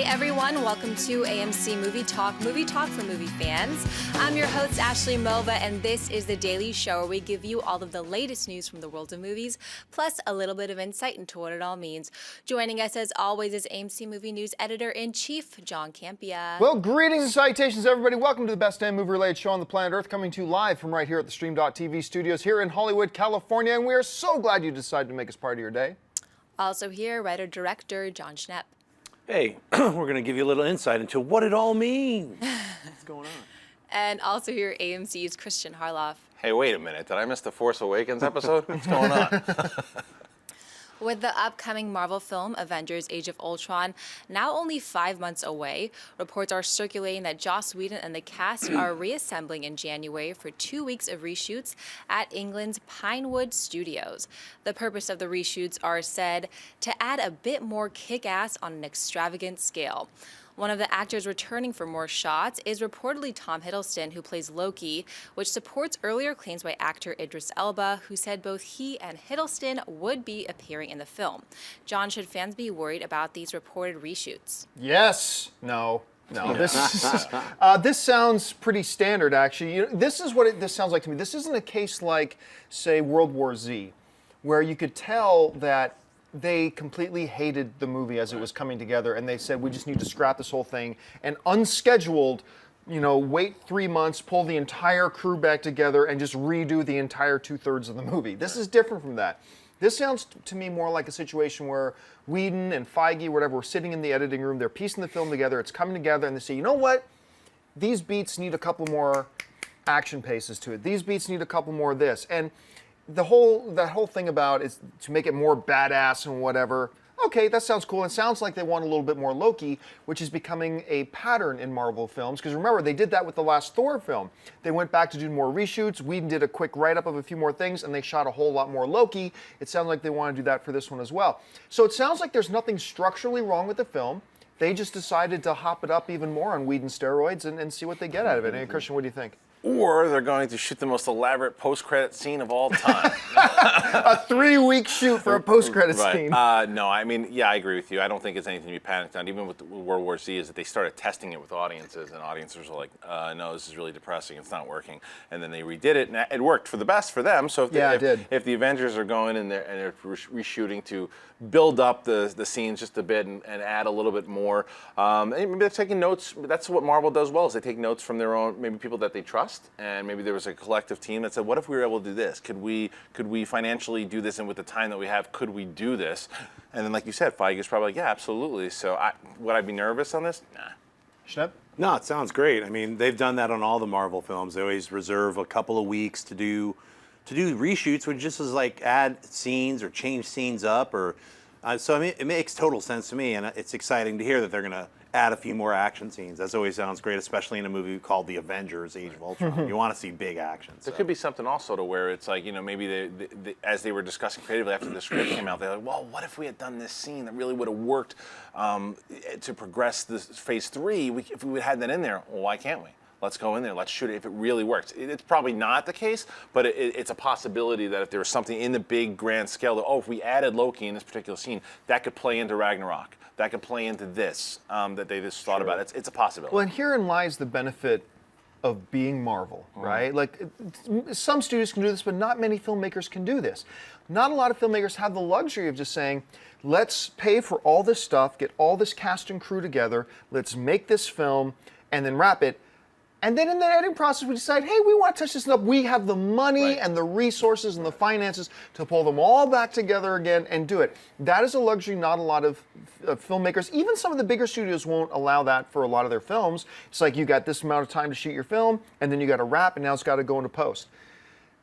Hey everyone, welcome to AMC Movie Talk for movie fans. I'm your host, Ashley Melva, and this is the daily show where we give you all of the latest news from the world of movies, plus a little bit of insight into what it all means. Joining us as always is AMC Movie News Editor-in-Chief, John Campea. Well, greetings and salutations, everybody. Welcome to the best damn movie-related show on the planet Earth, coming to you live from right here at the Stream.TV studios here in Hollywood, California, and we are so glad you decided to make us part of your day. Also here, writer-director John Schnepp. Hey, we're going to give you a little insight into what it all means. What's going on? And also here, AMC's Christian Harloff. Hey, wait a minute. Did I miss the Force Awakens episode? What's going on? With the upcoming Marvel film, Avengers Age of Ultron, now only 5 months away, reports are circulating that Joss Whedon and the cast are reassembling in January for 2 weeks of reshoots at England's Pinewood Studios. The purpose of the reshoots are said to add a bit more kick-ass on an extravagant scale. One of the actors returning for more shots is reportedly Tom Hiddleston, who plays Loki, which supports earlier claims by actor Idris Elba, who said both he and Hiddleston would be appearing in the film. John, should fans be worried about these reported reshoots? Yes. No. This sounds pretty standard, actually. This is what this sounds like to me. This isn't a case like, say, World War Z, where you could tell that they completely hated the movie as it was coming together, and they said, we just need to scrap this whole thing, and unscheduled, wait 3 months, pull the entire crew back together, and just redo the entire 2/3 of the movie. This is different from that. This sounds to me more like a situation where Whedon and Feige, whatever, were sitting in the editing room, they're piecing the film together, it's coming together, and they say, you know what? These beats need a couple more action paces to it. These beats need a couple more of this. And that whole thing about is to make it more badass and whatever. Okay, that sounds cool. It sounds like they want a little bit more Loki, which is becoming a pattern in Marvel films. Because remember, they did that with the last Thor film. They went back to do more reshoots. Whedon did a quick write-up of a few more things, and they shot a whole lot more Loki. It sounds like they want to do that for this one as well. So it sounds like there's nothing structurally wrong with the film. They just decided to hop it up even more on Whedon steroids and see what they get out of it. And Christian, what do you think? Or they're going to shoot the most elaborate post-credit scene of all time. A 3-week shoot for a post-credit scene. No, I mean, yeah, I agree with you. I don't think it's anything to be panicked on. Even with World War Z, is that they started testing it with audiences, and audiences were like, no, this is really depressing. It's not working. And then they redid it, and it worked for the best for them. So if the Avengers are going in there and they're reshooting to build up the scenes just a bit and add a little bit more, maybe they're taking notes. That's what Marvel does well, is they take notes from their own, maybe people that they trust. And maybe there was a collective team that said, what if we were able to do this? Could we financially do this? And with the time that we have, could we do this? And then, like you said, Feige's probably like, yeah, absolutely. So would I be nervous on this? Nah. Schnepp? No, it sounds great. I mean, they've done that on all the Marvel films. They always reserve a couple of weeks to do reshoots, which just is like add scenes or change scenes up. So I mean, it makes total sense to me, and it's exciting to hear that they're going to add a few more action scenes. That always sounds great, especially in a movie called The Avengers Age of Ultron. You want to see big action. There could be something also to where it's like, maybe they, as they were discussing creatively after the script came out, they're like, well, what if we had done this scene that really would have worked to progress this phase 3? If we would have had that in there, well, why can't we? Let's go in there. Let's shoot it if it really works. It's probably not the case, but it's a possibility that if there was something in the big grand scale that, if we added Loki in this particular scene, that could play into Ragnarok. That could play into this, that they just thought about. It's a possibility. Well, and herein lies the benefit of being Marvel, right? Like, some studios can do this, but not many filmmakers can do this. Not a lot of filmmakers have the luxury of just saying, let's pay for all this stuff, get all this cast and crew together, let's make this film, and then wrap it. And then in the editing process, we decide, hey, we want to touch this up. We have the money and the resources and the finances to pull them all back together again and do it. That is a luxury not a lot of filmmakers, even some of the bigger studios won't allow that for a lot of their films. It's like you got this amount of time to shoot your film, and then you got to wrap, and now it's got to go into post.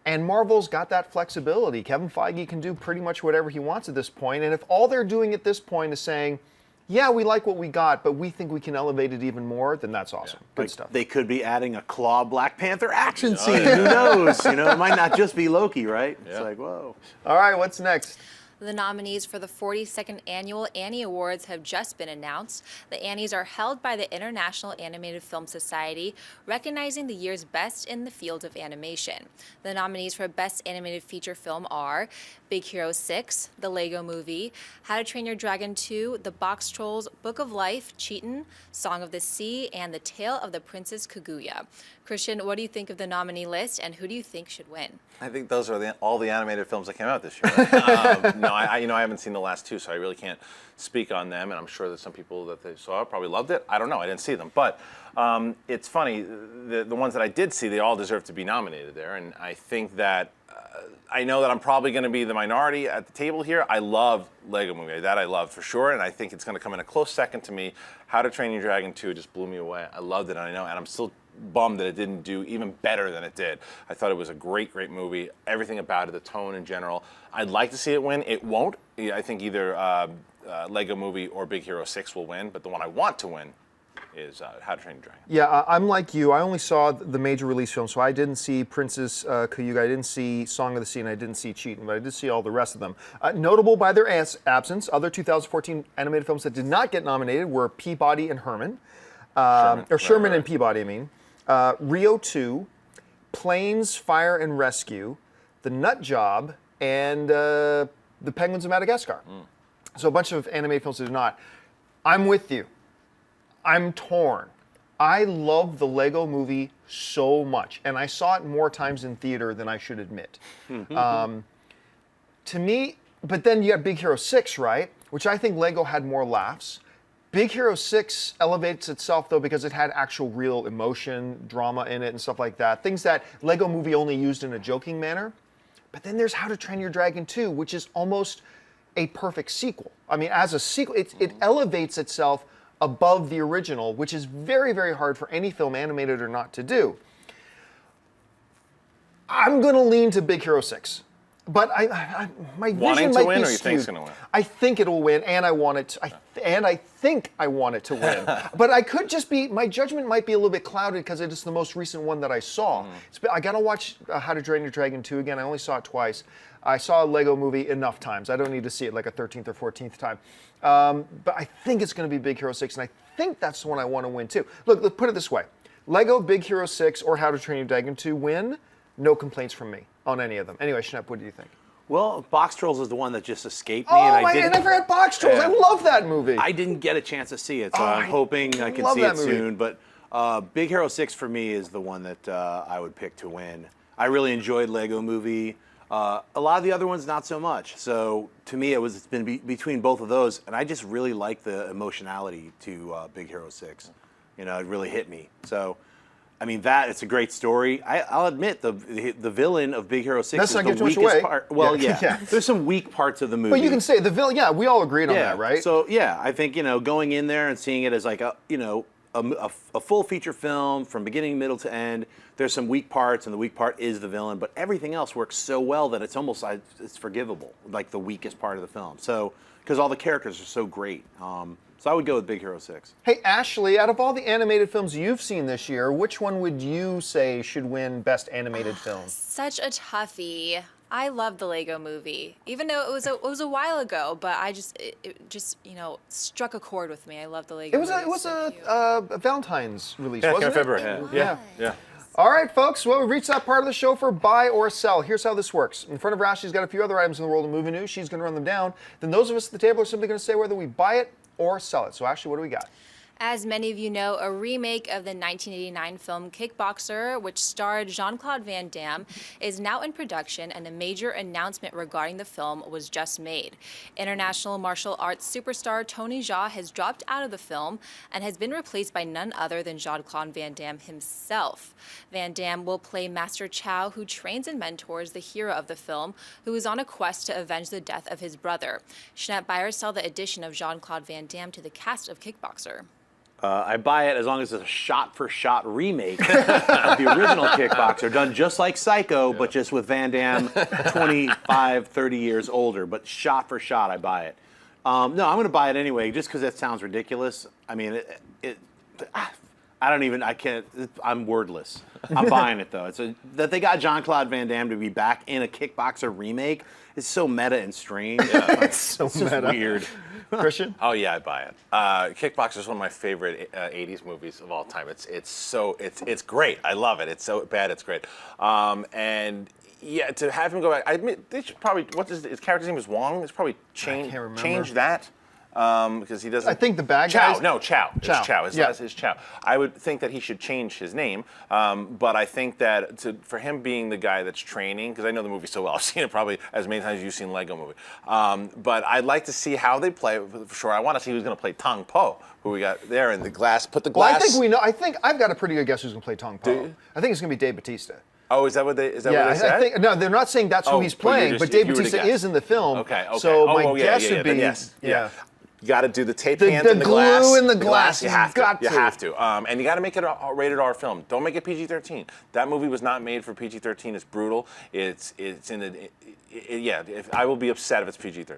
And Marvel's got that flexibility. Kevin Feige can do pretty much whatever he wants at this point. And if all they're doing at this point is saying, yeah, we like what we got, but we think we can elevate it even more, then that's awesome. Good stuff. They could be adding a Claw Black Panther action scene. Who knows? It might not just be Loki, right? It's like, whoa. All right, what's next? The nominees for the 42nd Annual Annie Awards have just been announced. The Annies are held by the International Animated Film Society, recognizing the year's best in the field of animation. The nominees for Best Animated Feature Film are Big Hero 6, The Lego Movie, How to Train Your Dragon 2, The Box Trolls, Book of Life, Cheatin', Song of the Sea, and The Tale of the Princess Kaguya. Christian, what do you think of the nominee list, and who do you think should win? I think those are all the animated films that came out this year. No, I haven't seen the last two, so I really can't speak on them. And I'm sure that some people that they saw probably loved it. I don't know. I didn't see them, but it's funny. The ones that I did see, they all deserve to be nominated there. And I think that I know that I'm probably going to be the minority at the table here. I love Lego Movie. That I love for sure, and I think it's going to come in a close second to me. How to Train Your Dragon 2 just blew me away. I loved it, and I know, and I'm still bummed that it didn't do even better than it did. I thought it was a great, great movie. Everything about it, the tone in general. I'd like to see it win. It won't. I think either Lego Movie or Big Hero 6 will win, but the one I want to win is How to Train Your Dragon. Yeah, I'm like you. I only saw the major release films, so I didn't see Princess Kaguya, I didn't see Song of the Sea, and I didn't see Cheatin', but I did see all the rest of them. Notable by their absence, other 2014 animated films that did not get nominated were Peabody and Herman, Sherman and Peabody, I mean. Rio 2, Planes, Fire and Rescue, The Nut Job, and The Penguins of Madagascar. So a bunch of animated films that did not. I'm with you. I'm torn. I love the Lego Movie so much, and I saw it more times in theater than I should admit. To me, but then you got Big Hero 6, right? Which I think Lego had more laughs. Big Hero 6 elevates itself, though, because it had actual real emotion, drama in it, and stuff like that. Things that Lego Movie only used in a joking manner. But then there's How to Train Your Dragon 2, which is almost a perfect sequel. I mean, as a sequel, it elevates itself above the original, which is very, very hard for any film, animated or not, to do. I'm going to lean to Big Hero 6. But my vision might be skewed. You think it's going to win? I think it'll win, and I want it to, I think I want it to win. But I could just be, my judgment might be a little bit clouded because it is the most recent one that I saw. I got to watch How to Train Your Dragon 2 again. I only saw it twice. I saw a Lego Movie enough times. I don't need to see it like a 13th or 14th time. But I think it's going to be Big Hero 6, and I think that's the one I want to win too. Look, let's put it this way. Lego, Big Hero 6, or How to Train Your Dragon 2 win, no complaints from me on any of them. Anyway, Schnepp, what do you think? Well, Box Trolls is the one that just escaped me. Oh, and I never had Box Trolls. I love that movie. I didn't get a chance to see it, so I'm hoping I can see it soon. But Big Hero 6 for me is the one that I would pick to win. I really enjoyed Lego Movie. A lot of the other ones, not so much. So to me, it's been between both of those, and I just really like the emotionality to Big Hero 6. You know, it really hit me. So, I mean, it's a great story. I'll admit the villain of Big Hero 6 is the weakest part. Well, yeah. There's some weak parts of the movie. But you can say the villain. Yeah, we all agreed on that, right? So yeah, I think going in there and seeing it as like a full feature film from beginning, middle to end. There's some weak parts, and the weak part is the villain. But everything else works so well that it's almost it's forgivable, like the weakest part of the film. So because all the characters are so great. So I would go with Big Hero 6. Hey, Ashley, out of all the animated films you've seen this year, which one would you say should win Best Animated Film? Such a toughie. I love the Lego Movie, even though it was a while ago. But it just struck a chord with me. I love the Lego. Movie. It was a Valentine's release, wasn't it? February. Yeah. All right, folks. Well, we've reached that part of the show for buy or sell. Here's how this works. In front of her, Ashley's got a few other items in the world of movie news. She's going to run them down. Then those of us at the table are simply going to say whether we buy it or sell it. So, Ashley, what do we got? As many of you know, a remake of the 1989 film Kickboxer, which starred Jean-Claude Van Damme, is now in production, and a major announcement regarding the film was just made. International martial arts superstar Tony Jaa has dropped out of the film and has been replaced by none other than Jean-Claude Van Damme himself. Van Damme will play Master Chow, who trains and mentors the hero of the film, who is on a quest to avenge the death of his brother. Schnepp, buy or sell the addition of Jean-Claude Van Damme to the cast of Kickboxer? I buy it as long as it's a shot-for-shot remake of the original Kickboxer, done just like Psycho, but just with Van Damme 25, 30 years older. But shot-for-shot, I buy it. No, I'm going to buy it anyway, just because that sounds ridiculous. I mean, I can't. I'm wordless. I'm buying it though. That they got Jean-Claude Van Damme to be back in a Kickboxer remake is so meta and strange. It's so It's just meta. weird. Christian? Oh yeah, I buy it. Kickboxer is one of my favorite '80s movies of all time. It's great. I love it. It's so bad, it's great. And yeah, to have him go back, I admit they should probably. His character's name is Wong? It's probably change that. Because he doesn't. I think the bad Chow. guys. No, Chow. It's Chow. Chow. His Yeah. last is Chow. I would think that he should change his name, but I think that for him being the guy that's training, because I know the movie so well, I've seen it probably as many times as you've seen Lego Movie. But I'd like to see how they play it for sure. I want to see who's going to play Tong Po, who we got there in the glass. Put the glass. Well, I think we know. I think I've got a pretty good guess who's going to play Tong Po. you? I think it's going to be Dave Bautista. Oh, is that what they? Is that Yeah, what they said? I think no, they're not saying that's who Oh, he's but you're playing, just- but if Dave you were to Bautista guess. is in the film. Okay. So Oh, my well, guess then would be yes. yeah. You got to do the tape The- hands the in the glass. glue in the glass. You have to. Got You to. have to. And you got to make it a rated R film. Don't make it PG-13. That movie was not made for PG-13. It's brutal. It's in the. I will be upset if it's PG-13.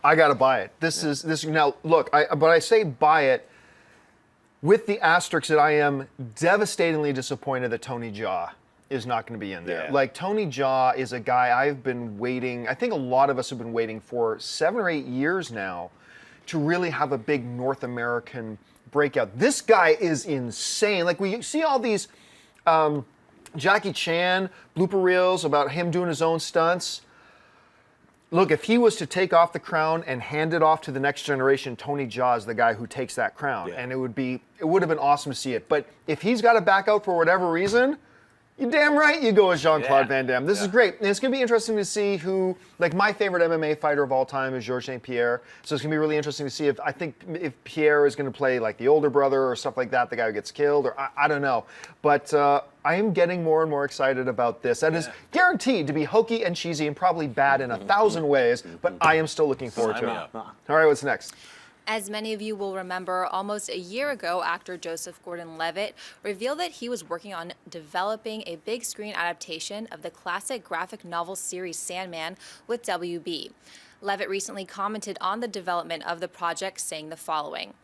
I got to buy it. This is now. Look, but I say buy it with the asterisk that I am devastatingly disappointed that Tony Jaa is not going to be in there. Yeah. Like Tony Jaa is a guy I've been waiting. I think a lot of us have been waiting for 7 or 8 years now to really have a big North American breakout. This guy is insane. Like we see all these Jackie Chan blooper reels about him doing his own stunts. Look, if he was to take off the crown and hand it off to the next generation, Tony Jaa is the guy who takes that crown. Yeah. And it would have been awesome to see it. But if he's got to back out for whatever reason, you're damn right you go as Jean-Claude Yeah. Van Damme. This is great. And it's going to be interesting to see who, like my favorite MMA fighter of all time is Georges St. Pierre. So it's going to be really interesting to see if Pierre is going to play like the older brother or stuff like that, the guy who gets killed, or I don't know. But I am getting more and more excited about this. That is guaranteed to be hokey and cheesy and probably bad in 1,000 ways, but I am still looking forward to Sign it. me up. All right, what's next? As many of you will remember, almost a year ago, actor Joseph Gordon-Levitt revealed that he was working on developing a big screen adaptation of the classic graphic novel series Sandman with WB. Levitt recently commented on the development of the project, saying the following: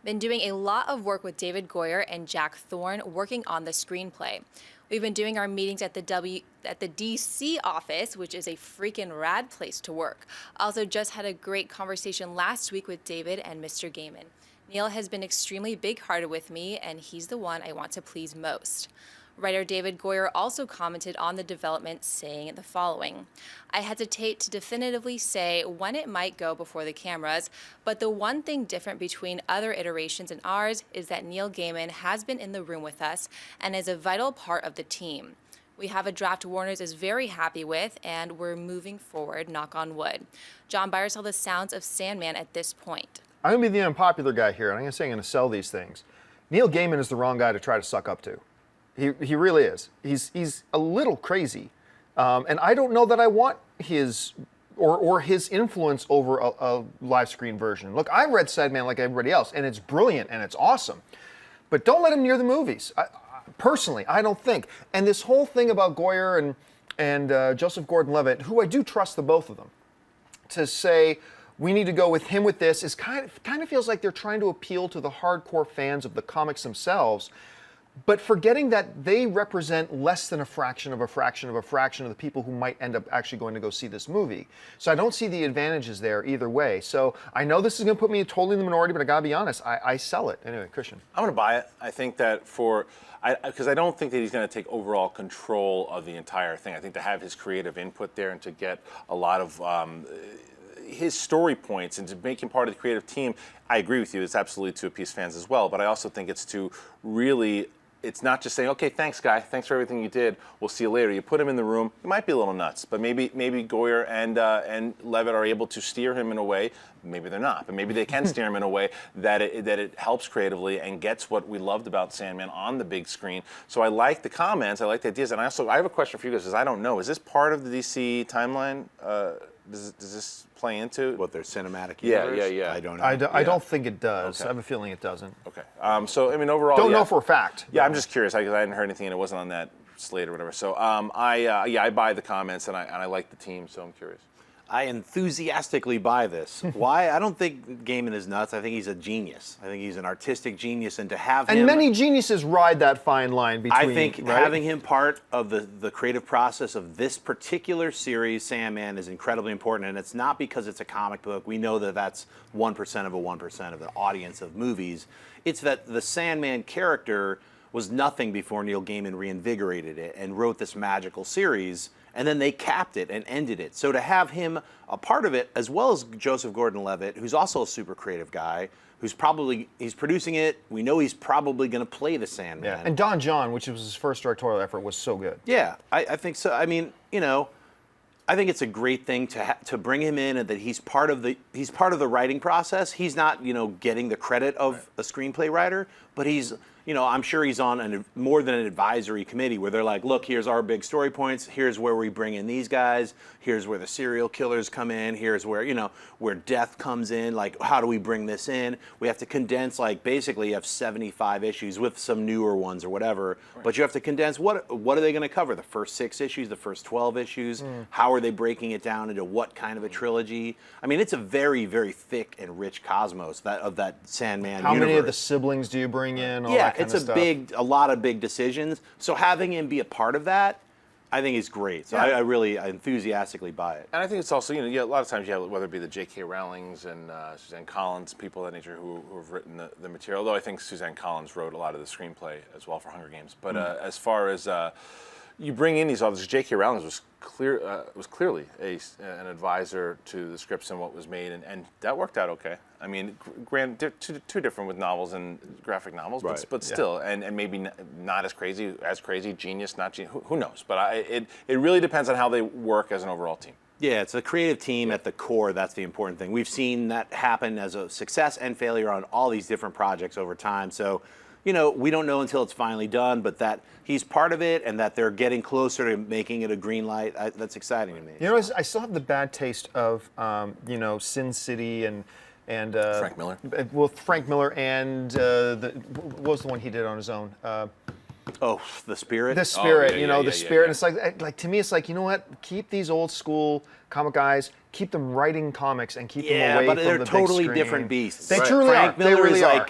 "Been doing a lot of work with David Goyer and Jack Thorne working on the screenplay. We've been doing our meetings at the DC office, which is a freaking rad place to work. Also just had a great conversation last week with David and Mr. Gaiman. Neil has been extremely big-hearted with me, and he's the one I want to please most." Writer David Goyer also commented on the development, saying the following: "I hesitate to definitively say when it might go before the cameras, but the one thing different between other iterations and ours is that Neil Gaiman has been in the room with us and is a vital part of the team. We have a draft Warner's is very happy with, and we're moving forward, knock on wood." John Byers held the sounds of Sandman at this point. I'm going to be the unpopular guy here, and I'm going to say I'm going to sell these things. Neil Gaiman is the wrong guy to try to suck up to. He really is. He's a little crazy, and I don't know that I want his or his influence over a live screen version. Look, I read Sandman like everybody else, and it's brilliant and it's awesome, but don't let him near the movies. Personally, I don't think. And this whole thing about Goyer and Joseph Gordon-Levitt, who I do trust the both of them, to say we need to go with him with this is kind of feels like they're trying to appeal to the hardcore fans of the comics themselves, but forgetting that they represent less than a fraction of the people who might end up actually going to go see this movie. So I don't see the advantages there either way. So I know this is going to put me totally in the minority, but I got to be honest, I sell it. Anyway, Christian. I'm going to buy it. I think that because I don't think that he's going to take overall control of the entire thing. I think to have his creative input there and to get a lot of his story points and to make him part of the creative team, I agree with you. It's absolutely to appease fans as well. But I also think it's to really. It's not just saying, okay, thanks, guy. Thanks for everything you did. We'll see you later. You put him in the room. It might be a little nuts, but maybe Goyer and Levitt are able to steer him in a way. Maybe they're not, but maybe they can steer him in a way that it helps creatively and gets what we loved about Sandman on the big screen. So I like the comments. I like the ideas. And I have a question for you guys, because I don't know. Is this part of the DC timeline? Does this play into What, their cinematic Yeah, universe? yeah. I don't know. I don't think it does. Okay. I have a feeling it doesn't. Okay. So I mean, overall, Don't know for a fact. Yeah, I'm just curious because I hadn't heard anything and it wasn't on that slate or whatever. So I buy the comments and I like the team, so I'm curious. I enthusiastically buy this. Why? I don't think Gaiman is nuts. I think he's a genius. I think he's an artistic genius, and to have him... And many geniuses ride that fine line between... I think right? having him part of the creative process of this particular series, Sandman, is incredibly important, and it's not because it's a comic book. We know that that's 1% of a 1% of the audience of movies. It's that the Sandman character was nothing before Neil Gaiman reinvigorated it and wrote this magical series, and then they capped it and ended it. So to have him a part of it, as well as Joseph Gordon-Levitt, who's also a super creative guy, he's producing it. We know he's probably going to play the Sandman. Yeah. And Don John, which was his first directorial effort, was so good. Yeah, I think so. I mean, I think it's a great thing to bring him in, and that he's part of the writing process. He's not, getting the credit of a screenplay writer, but he's, I'm sure he's on more than an advisory committee where they're like, look, here's our big story points. Here's where we bring in these guys. Here's where the serial killers come in. Here's where, where death comes in. Like, how do we bring this in? We have to condense, basically you have 75 issues with some newer ones or whatever, but you have to condense what are they going to cover? The first 6 issues, the first 12 issues? How are they breaking it down into what kind of a trilogy? I mean, it's a very, very thick and rich cosmos of that Sandman How universe. many of the siblings do you bring in? All Yeah, that kind it's of stuff. a lot of big decisions. So having him be a part of that, I think is great. So I really enthusiastically buy it. And I think it's also, a lot of times you have, whether it be the J.K. Rowlings and Suzanne Collins, people of that nature who have written the material, although I think Suzanne Collins wrote a lot of the screenplay as well for Hunger Games. But as far as you bring in these authors, J.K. Rowling was clearly an advisor to the scripts and what was made, and that worked out okay. I mean, two different with novels and graphic novels, but still, and maybe not as crazy, genius, not genius, who knows? But it really depends on how they work as an overall team. Yeah, it's a creative team at the core. That's the important thing. We've seen that happen as a success and failure on all these different projects over time. So, we don't know until it's finally done, but that he's part of it and that they're getting closer to making it a green light, that's exciting to me. I still have the bad taste of, Sin City and Frank Miller. Well, Frank Miller and what was the one he did on his own? The Spirit. The Spirit, The Spirit. yeah. It's like to me, it's like, you know what? Keep these old school comic guys. Keep them writing comics and keep them away from the big screen. Yeah, but they're totally different beasts. They truly Frank are. Miller They really is are.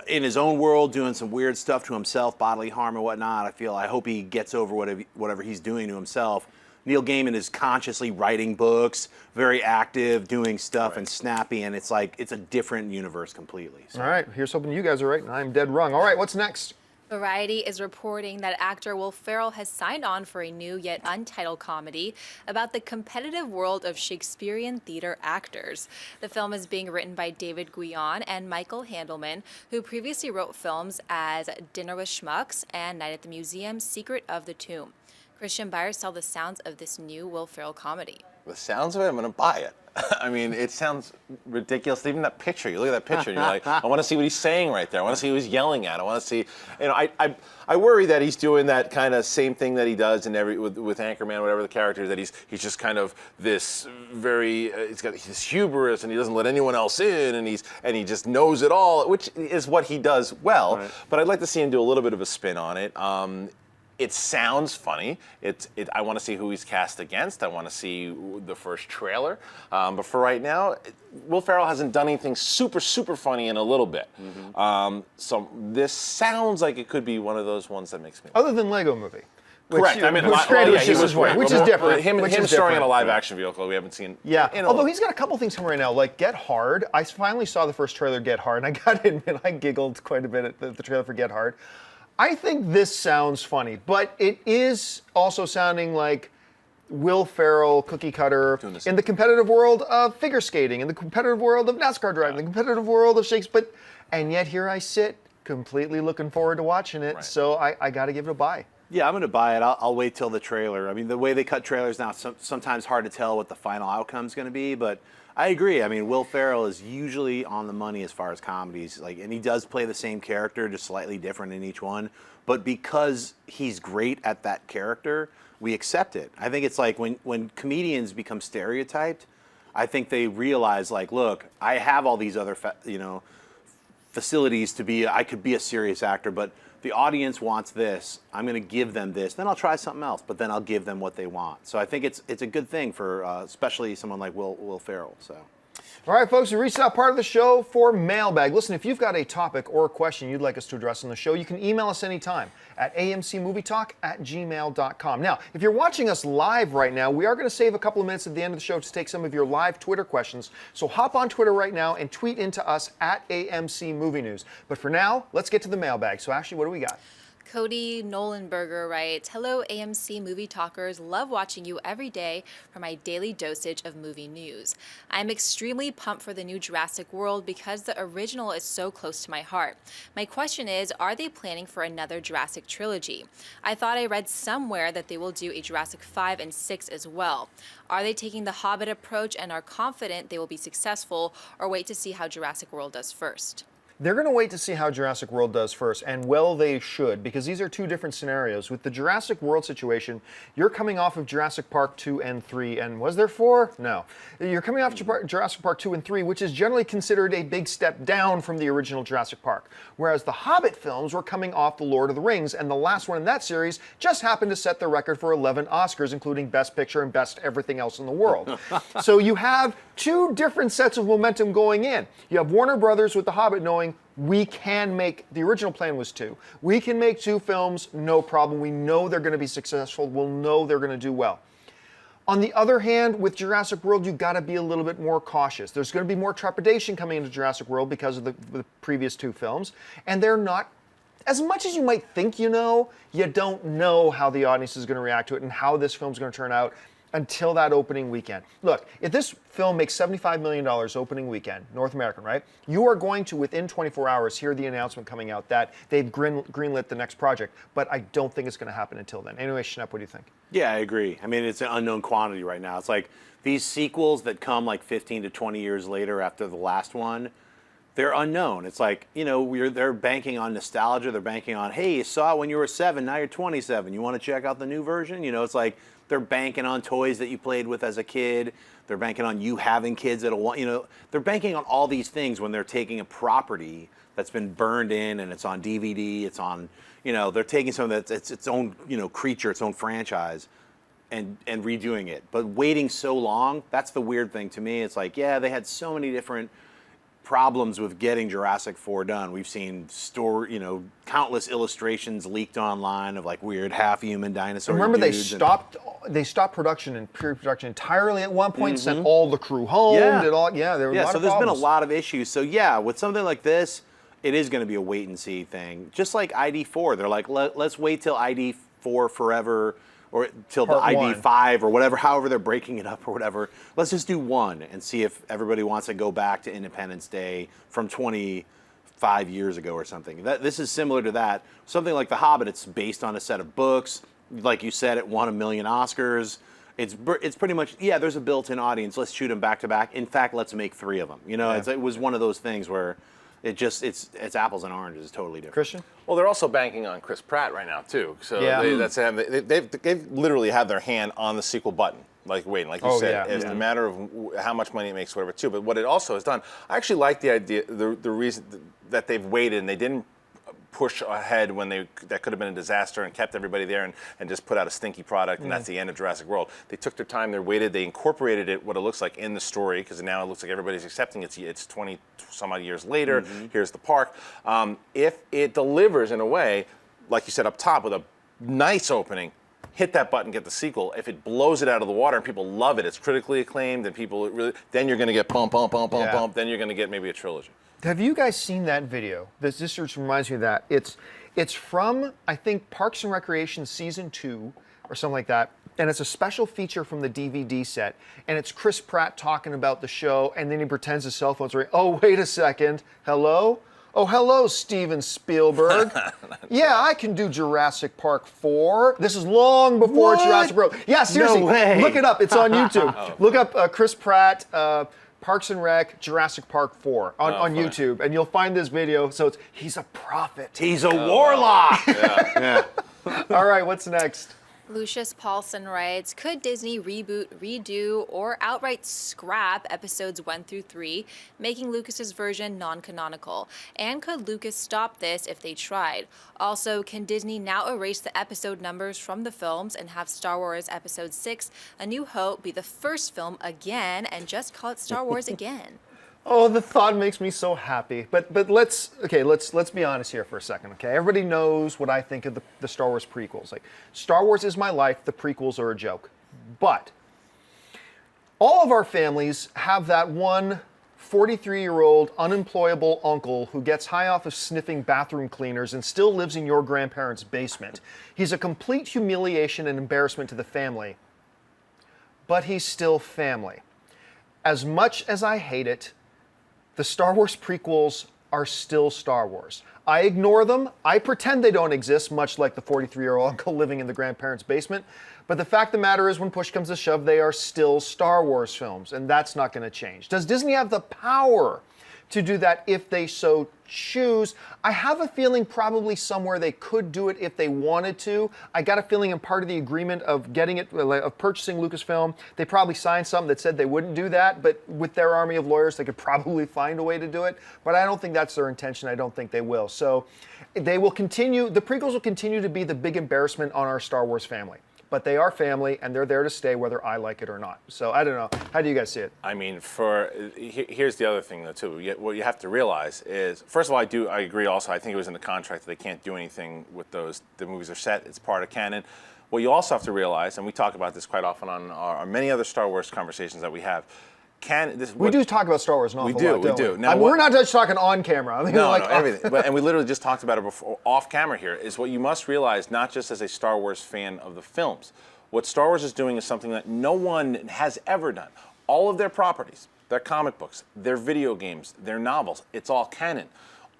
in his own world doing some weird stuff to himself, bodily harm and whatnot. I hope he gets over whatever he's doing to himself. Neil Gaiman is consciously writing books, very active, doing stuff and snappy, and it's a different universe completely. So. All right, here's hoping you guys are right and I'm dead wrong. All right, what's next? Variety is reporting that actor Will Ferrell has signed on for a new yet untitled comedy about the competitive world of Shakespearean theater actors. The film is being written by David Guion and Michael Handelman, who previously wrote films as Dinner with Schmucks and Night at the Museum, Secret of the Tomb. Christian buyers saw the sounds of this new Will Ferrell comedy. The sounds of it, I'm going to buy it. I mean, it sounds ridiculous. Even that picture, you look at that picture, and you're like, I want to see what he's saying right there. I want to see who he's yelling at. I want to see, I worry that he's doing that kind of same thing that he does in with Anchorman, whatever the character is, that he's just kind of this very, he's got this hubris, and he doesn't let anyone else in, and he just knows it all, which is what he does well. Right. But I'd like to see him do a little bit of a spin on it. It sounds funny. I want to see who he's cast against. I want to see the first trailer. But for right now, Will Ferrell hasn't done anything super, super funny in a little bit. Mm-hmm. So this sounds like it could be one of those ones that makes me laugh. Other than Lego Movie. Correct. I mean, which is different. Him starring in a live action vehicle we haven't seen. Yeah. Although he's got a couple things coming right now, like Get Hard. I finally saw the first trailer, Get Hard, and I got to admit, I giggled quite a bit at the trailer for Get Hard. I think this sounds funny, but it is also sounding like Will Ferrell, cookie cutter, in the competitive world of figure skating, in the competitive world of NASCAR driving, the competitive world of Shakespeare. And yet here I sit, completely looking forward to watching it. Right. So I got to give it a buy. Yeah, I'm going to buy it. I'll wait till the trailer. I mean, the way they cut trailers now, sometimes hard to tell what the final outcome's going to be, but I agree. I mean, Will Ferrell is usually on the money as far as comedies, and he does play the same character, just slightly different in each one. But because he's great at that character, we accept it. I think it's like when comedians become stereotyped, I think they realize, look, I have all these other, facilities to be, I could be a serious actor, but the audience wants this. I'm going to give them this. Then I'll try something else, but then I'll give them what they want. So I think it's a good thing for especially someone like Will Ferrell. So. All right, folks, we reached that part of the show for Mailbag. Listen, if you've got a topic or a question you'd like us to address on the show, you can email us anytime at amcmovietalk@gmail.com. Now, if you're watching us live right now, we are going to save a couple of minutes at the end of the show to take some of your live Twitter questions. So hop on Twitter right now and tweet into us at AMC Movie News. But for now, let's get to the mailbag. So, Ashley, what do we got? Cody Nolenberger writes, "Hello, AMC Movie Talkers. Love watching you every day for my daily dosage of movie news. I'm extremely pumped for the new Jurassic World because the original is so close to my heart. My question is, are they planning for another Jurassic trilogy? I thought I read somewhere that they will do a Jurassic 5 and 6 as well. Are they taking the Hobbit approach and are confident they will be successful, or wait to see how Jurassic World does first?" They're going to wait to see how Jurassic World does first, and well they should, because these are two different scenarios. With the Jurassic World situation, you're coming off of Jurassic Park 2 and 3, and was there 4? No. You're coming off Jurassic Park 2 and 3, which is generally considered a big step down from the original Jurassic Park. Whereas the Hobbit films were coming off the Lord of the Rings, and the last one in that series just happened to set the record for 11 Oscars, including Best Picture and Best Everything Else in the World. So you have two different sets of momentum going in. You have Warner Brothers with the Hobbit knowing we can make, the original plan was 2. We can make 2 films, no problem. We know they're going to be successful. We'll know they're going to do well. On the other hand, with Jurassic World, you've got to be a little bit more cautious. There's going to be more trepidation coming into Jurassic World because of the previous 2 films. And they're not, as much as you might think you don't know how the audience is going to react to it and how this film's going to turn out until that opening weekend. Look, if this film makes $75 million opening weekend, North American, right? You are going to, within 24 hours, hear the announcement coming out that they've greenlit the next project. But I don't think it's going to happen until then. Anyway, Schnepp, what do you think? Yeah, I agree. I mean, it's an unknown quantity right now. It's like these sequels that come like 15 to 20 years later after the last one, they're unknown. It's like, they're banking on nostalgia. They're banking on, hey, you saw it when you were 7, now you're 27. You want to check out the new version? It's like they're banking on toys that you played with as a kid. They're banking on you having kids that'll want, they're banking on all these things when they're taking a property that's been burned in and it's on DVD, it's on, they're taking something that's its own, creature, its own franchise and redoing it. But waiting so long, that's the weird thing to me. It's like, yeah, they had so many different problems with getting Jurassic 4 done. We've seen countless illustrations leaked online of like weird half-human dinosaur Remember, dudes they stopped production and pre-production entirely at one point, sent all the crew home, there were a lot of problems. So there's been a lot of issues. So yeah, with something like this, it is going to be a wait and see thing. Just like ID4, they're like, let's wait till ID4 forever, or till the ID5 or whatever, however they're breaking it up or whatever. Let's just do 1 and see if everybody wants to go back to Independence Day from 25 years ago or something. This is similar to that. Something like The Hobbit, it's based on a set of books. Like you said, it won 1 million Oscars. It's pretty much, yeah, there's a built-in audience. Let's shoot them back to back. In fact, let's make 3 of them. It was one of those things where it's apples and oranges. It's totally different. Christian? Well, they're also banking on Chris Pratt right now too. So they've literally had their hand on the sequel button, like waiting, like you said. It's a matter of how much money it makes, whatever. Too. But what it also has done, I actually like the idea, the reason that they've waited and they didn't push ahead when that could have been a disaster and kept everybody there and just put out a stinky product and that's the end of Jurassic World. They took their time, they waited, they incorporated it, what it looks like in the story, because now it looks like everybody's accepting it. It's 20 some odd years later, here's the park. If it delivers in a way, like you said up top, with a nice opening, hit that button, get the sequel. If it blows it out of the water and people love it, it's critically acclaimed and people really, then you're going to get bump, then you're going to get maybe a trilogy. Have you guys seen that video? This just reminds me of that. It's from, I think, Parks and Recreation Season 2 or something like that. And it's a special feature from the DVD set. And it's Chris Pratt talking about the show, and then he pretends his cell phone's ringing. Oh, wait a second. Hello? Oh, hello, Steven Spielberg. Yeah, I can do Jurassic Park 4. This is long before Jurassic World. Yeah, seriously. No way. Look it up. It's on YouTube. Look up Chris Pratt, Parks and Rec, Jurassic Park 4 on YouTube, and you'll find this video. So he's a prophet. He's a warlock. All right, what's next? Lucius Paulson writes, could Disney reboot, redo, or outright scrap episodes 1 through 3, making Lucas's version non-canonical? And could Lucas stop this if they tried? Also, can Disney now erase the episode numbers from the films and have Star Wars Episode 6, A New Hope, be the first film again and just call it Star Wars again? Oh, the thought makes me so happy. But let's be honest here for a second, okay? Everybody knows what I think of the Star Wars prequels. Like, Star Wars is my life, the prequels are a joke. But all of our families have that one 43-year-old unemployable uncle who gets high off of sniffing bathroom cleaners and still lives in your grandparents' basement. He's a complete humiliation and embarrassment to the family, but he's still family. As much as I hate it, the Star Wars prequels are still Star Wars. I ignore them. I pretend they don't exist, much like the 43-year-old uncle living in the grandparents' basement. But the fact of the matter is, when push comes to shove, they are still Star Wars films, and that's not going to change. Does Disney have the power to do that if they so choose? I have a feeling probably somewhere they could do it if they wanted to. I got a feeling in part of the agreement of getting it, of purchasing Lucasfilm, they probably signed something that said they wouldn't do that, but with their army of lawyers, they could probably find a way to do it. But I don't think that's their intention. I don't think they will. So they will continue, the prequels will continue to be the big embarrassment on our Star Wars family. But they are family, and they're there to stay whether I like it or not. So I don't know. How do you guys see it? I mean, here's the other thing, though, too. What you have to realize is, first of all, I agree also. I think it was in the contract that they can't do anything with those. The movies are set. It's part of canon. What you also have to realize, and we talk about this quite often on our many other Star Wars conversations that we have, we do talk about Star Wars an awful lot, we do. Now, we're not just talking on camera. I mean, no, everything. And we literally just talked about it before, off camera here, is what you must realize, not just as a Star Wars fan of the films. What Star Wars is doing is something that no one has ever done. All of their properties, their comic books, their video games, their novels, it's all canon.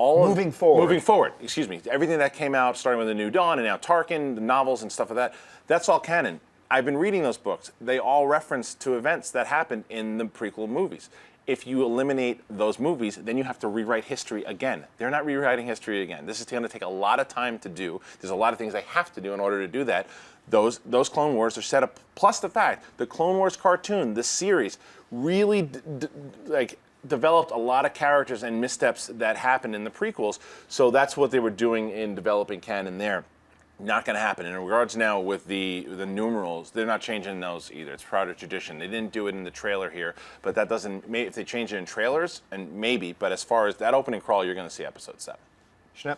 Moving forward, excuse me. Everything that came out, starting with The New Dawn and now Tarkin, the novels and stuff like that, that's all canon. I've been reading those books. They all reference to events that happened in the prequel movies. If you eliminate those movies, then you have to rewrite history again. They're not rewriting history again. This is going to take a lot of time to do. There's a lot of things they have to do in order to do that. Those Clone Wars are set up, plus the fact the Clone Wars cartoon, the series, really developed a lot of characters and missteps that happened in the prequels. So that's what they were doing in developing canon there. Not going to happen. In regards now with the numerals, they're not changing those either. It's part of tradition. They didn't do it in the trailer here, but that doesn't. If they change it in trailers, and maybe. But as far as that opening crawl, you're going to see Episode 7. Schnepp?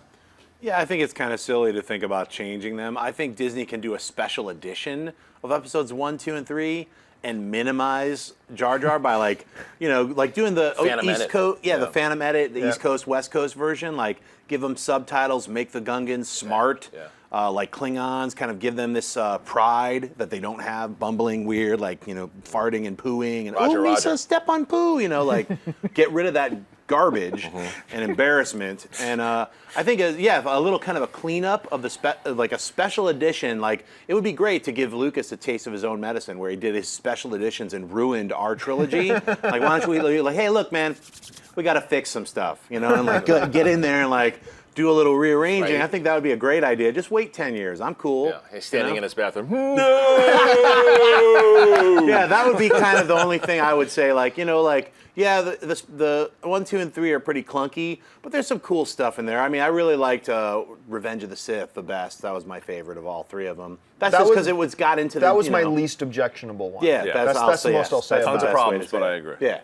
Yeah, I think it's kind of silly to think about changing them. I think Disney can do a special edition of Episodes 1, 2, and 3 and minimize Jar Jar by like doing the East Coast, the Phantom edit, the East Coast, West Coast version, like give them subtitles, make the Gungans smart. Like Klingons, kind of give them this pride that they don't have, bumbling weird, like, farting and pooing. And, Roger. Lisa, step on poo, like, get rid of that garbage and embarrassment. And I think, a little kind of a cleanup of like a special edition. Like, it would be great to give Lucas a taste of his own medicine where he did his special editions and ruined our trilogy. Like, why don't we, like, hey, look, man, we got to fix some stuff, and like, get in there and, like, do a little rearranging. Right. I think that would be a great idea. Just wait 10 years. I'm cool. Yeah, he's standing in his bathroom. No! Yeah, that would be kind of the only thing I would say. Like, the 1, 2, and 3 are pretty clunky, but there's some cool stuff in there. I mean, I really liked Revenge of the Sith the best. That was my favorite of all 3 of them. That's just because it got into That was my least objectionable one. Yeah, that's the most I'll say. Tons of problems, but I agree. Yeah.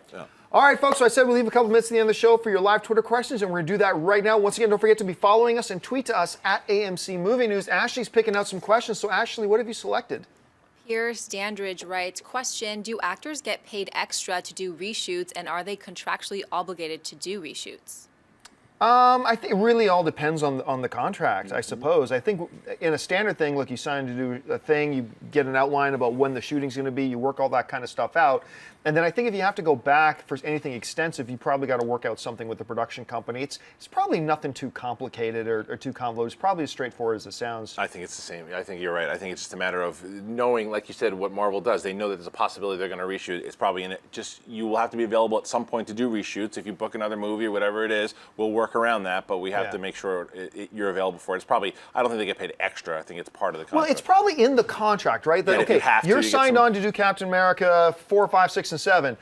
All right, folks, so I said we'll leave a couple minutes at the end of the show for your live Twitter questions, and we're going to do that right now. Once again, don't forget to be following us and tweet to us at AMC Movie News. Ashley's picking out some questions. So, Ashley, what have you selected? Pierce Dandridge writes, question, do actors get paid extra to do reshoots, and are they contractually obligated to do reshoots? I think it really all depends on the contract, I suppose. I think in a standard thing, look, you sign to do a thing, you get an outline about when the shooting's going to be, you work all that kind of stuff out. And then I think if you have to go back for anything extensive, you probably got to work out something with the production company. It's probably nothing too complicated or too convoluted. It's probably as straightforward as it sounds. I think it's the same. I think you're right. I think it's just a matter of knowing, like you said, what Marvel does. They know that there's a possibility they're going to reshoot. It's probably in it. Just you will have to be available at some point to do reshoots. If you book another movie or whatever it is, we'll work work around that, but we have Yeah. to make sure you're available for it. It's probably, I don't think they get paid extra. I think it's part of the Well, contract. it's probably in the contract, right? That, Yeah, if you okay, have to, you're you get signed some- on to do Captain America 4, 5, 6, and 7.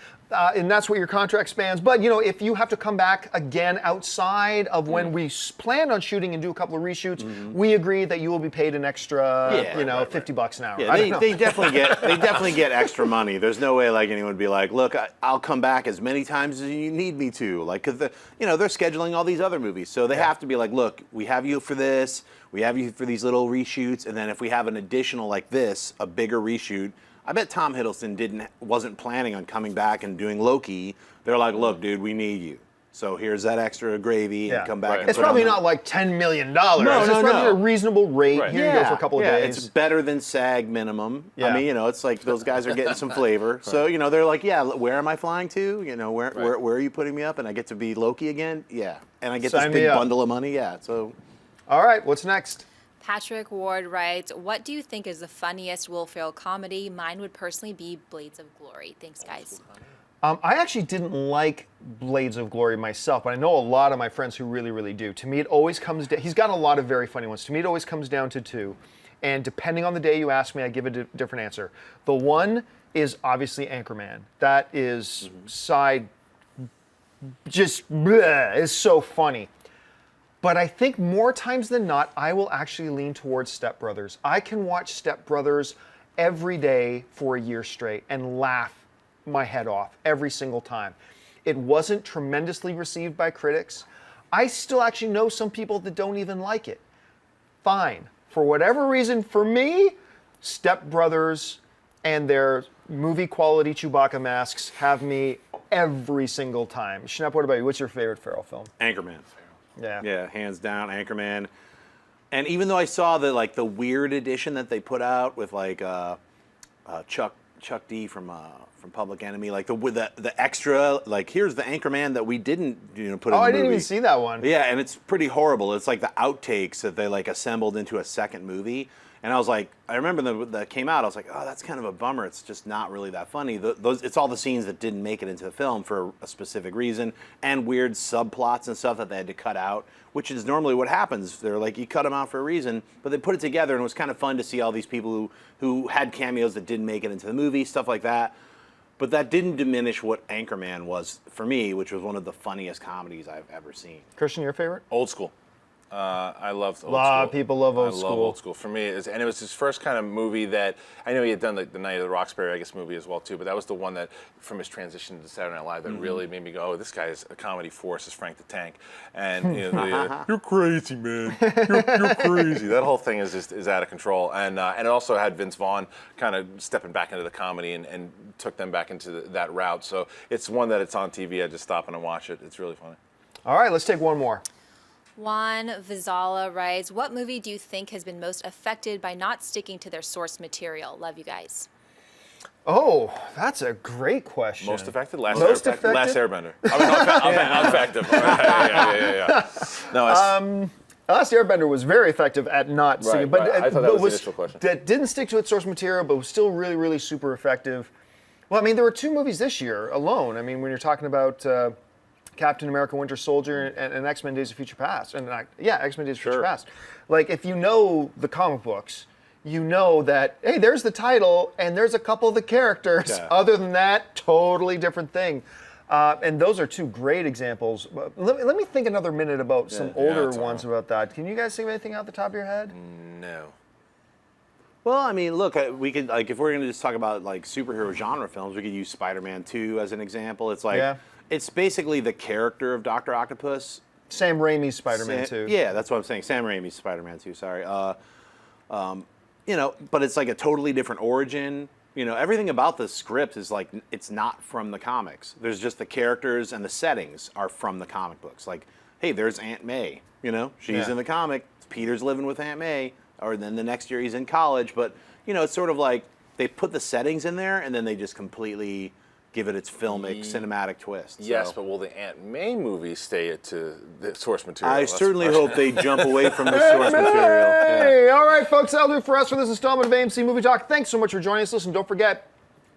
And that's what your contract spans. But, you know, if you have to come back again outside of when we planned on shooting and do a couple of reshoots, we agree that you will be paid an extra, Yeah, you know, right, $50 an hour. Yeah, I don't know. they definitely get extra money. There's no way like anyone would be like, look, I'll come back as many times as you need me to, like, because you know they're scheduling all these other movies, so they have to be like, look, we have you for this, we have you for these little reshoots, and then if we have an additional like this, a bigger reshoot. I bet Tom Hiddleston wasn't planning on coming back and doing Loki. They're like, look, dude, we need you. So here's that extra gravy and come back. Right. And It's put probably on not like $10 million. No, it's no, probably no. a reasonable rate. Right. Here you go for a couple of days. It's better than SAG minimum. Yeah. I mean, you know, it's like those guys are getting some flavor. So, you know, they're like, yeah, where am I flying to? You know, where are you putting me up? And I get to be Loki again? Yeah. And I get Sign this me big up. bundle of money? Yeah. So, All right, what's next? Patrick Ward writes, what do you think is the funniest Will Ferrell comedy? Mine would personally be Blades of Glory. Thanks, guys. I actually didn't like Blades of Glory myself, but I know a lot of my friends who really, really do. To me, it always comes down, he's got a lot of very funny ones. To me, it always comes down to two. And depending on the day you ask me, I give a different answer. The one is obviously Anchorman. That is just bleh, is so funny. But I think more times than not, I will actually lean towards Step Brothers. I can watch Step Brothers every day for a year straight and laugh my head off every single time. It wasn't tremendously received by critics. I still actually know some people that don't even like it. Fine. For whatever reason, for me, Step Brothers and their movie quality Chewbacca masks have me every single time. Schnepp, what about you? What's your favorite Ferrell film? Anchorman. Yeah. Yeah, hands down, Anchorman. And even though I saw the weird edition that they put out with like Chuck D from Public Enemy, like the extra, like here's the Anchorman that we didn't put in the movie. Oh, I didn't even see that one. Yeah, and it's pretty horrible. It's like the outtakes that they like assembled into a second movie. And I was like, I remember that came out. I was like, oh, that's kind of a bummer. It's just not really that funny. It's all the scenes that didn't make it into the film for a specific reason, and weird subplots and stuff that they had to cut out, which is normally what happens. They're like, you cut them out for a reason, but they put it together, and it was kind of fun to see all these people who had cameos that didn't make it into the movie, stuff like that. But that didn't diminish what Anchorman was for me, which was one of the funniest comedies I've ever seen. Christian, your favorite? Old School. I loved Old School. A lot of people love Old I School. love Old School. For me, and it was his first kind of movie that, I know he had done the Night of the Roxbury, I guess, movie as well, too, but that was the one that, from his transition to Saturday Night Live, that really made me go, oh, this guy is a comedy force, is Frank the Tank. And, you're crazy, man. You're crazy. That whole thing is out of control. And it also had Vince Vaughn kind of stepping back into the comedy and took them back into that route. So it's one that it's on TV, I just stop and I watch it. It's really funny. All right, let's take one more. Juan Vizala writes, what movie do you think has been most affected by not sticking to their source material? Love you guys. Oh, that's a great question. Most affected? Last Airbender? I mean, not effective. Yeah. No, it's... Last Airbender was very effective at not sticking, but I thought that was the initial question. That didn't stick to its source material, but was still really, really super effective. Well, I mean, there were 2 movies this year alone. I mean, when you're talking about Captain America: Winter Soldier and X-Men: Days of Future Past, and X-Men: Days of Future Past. Like, if you know the comic books, you know that, hey, there's the title and there's a couple of the characters. Yeah. Other than that, totally different thing. And those are 2 great examples. Let me think another minute about some older ones about that. Can you guys think of anything out the top of your head? No. Well, I mean, look, we could, like, if we're going to just talk about, like, superhero genre films, we could use Spider-Man 2 as an example. It's like, it's basically the character of Dr. Octopus. Sam Raimi's Spider-Man 2. Yeah, that's what I'm saying. Sam Raimi's Spider-Man 2, sorry. But it's like a totally different origin. Everything about the script is like, it's not from the comics. There's just the characters and the settings are from the comic books. Like, hey, there's Aunt May, she's in the comic. Peter's living with Aunt May. Or then the next year he's in college. But, it's sort of like they put the settings in there and then they just completely give it its filmic, cinematic twist. Yes, so. but will the Aunt May movies stay to the source material? I certainly hope they jump away from the source material. Hey, all right, folks, that'll do it for us for this installment of AMC Movie Talk. Thanks so much for joining us. Listen, don't forget,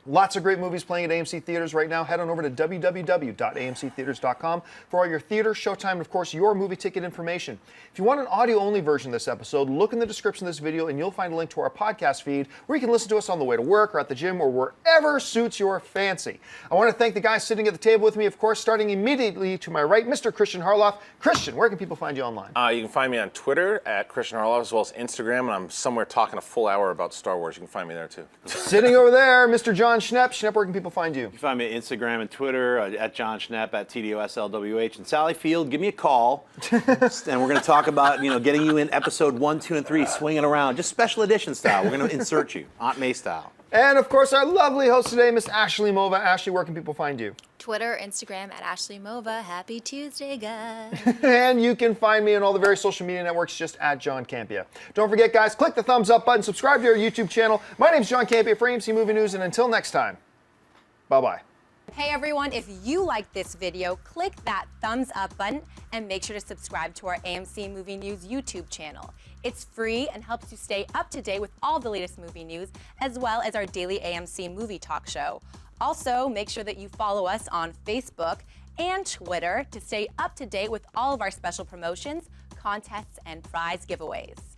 Lots of great movies playing at AMC Theaters right now. Head on over to www.amctheaters.com for all your theater, showtime, and of course your movie ticket information. If you want an audio-only version of this episode, look in the description of this video and you'll find a link to our podcast feed where you can listen to us on the way to work or at the gym or wherever suits your fancy. I want to thank the guys sitting at the table with me, of course, starting immediately to my right, Mr. Christian Harloff. Christian, where can people find you online? You can find me on Twitter at Christian Harloff, as well as Instagram, and I'm somewhere talking a full hour about Star Wars. You can find me there too. Sitting over there, Mr. John Schnepp. Schnepp, where can people find you? You can find me at Instagram and Twitter at John Schnepp, at TDOSLWH. And Sally Field, give me a call. And we're going to talk about, getting you in episode 1, 2, and 3, swinging around, just special edition style. We're going to insert you, Aunt May style. And of course, our lovely host today, Miss Ashley Mova. Ashley, where can people find you? Twitter, Instagram at Ashley Mova. Happy Tuesday, guys. And you can find me on all the various social media networks just at John Campia. Don't forget, guys, click the thumbs up button, subscribe to our YouTube channel. My name's John Campia for AMC Movie News, and until next time, bye-bye. Hey everyone, if you like this video, click that thumbs up button and make sure to subscribe to our AMC Movie News YouTube channel. It's free and helps you stay up to date with all the latest movie news, as well as our daily AMC Movie Talk show. Also, make sure that you follow us on Facebook and Twitter to stay up to date with all of our special promotions, contests, and prize giveaways.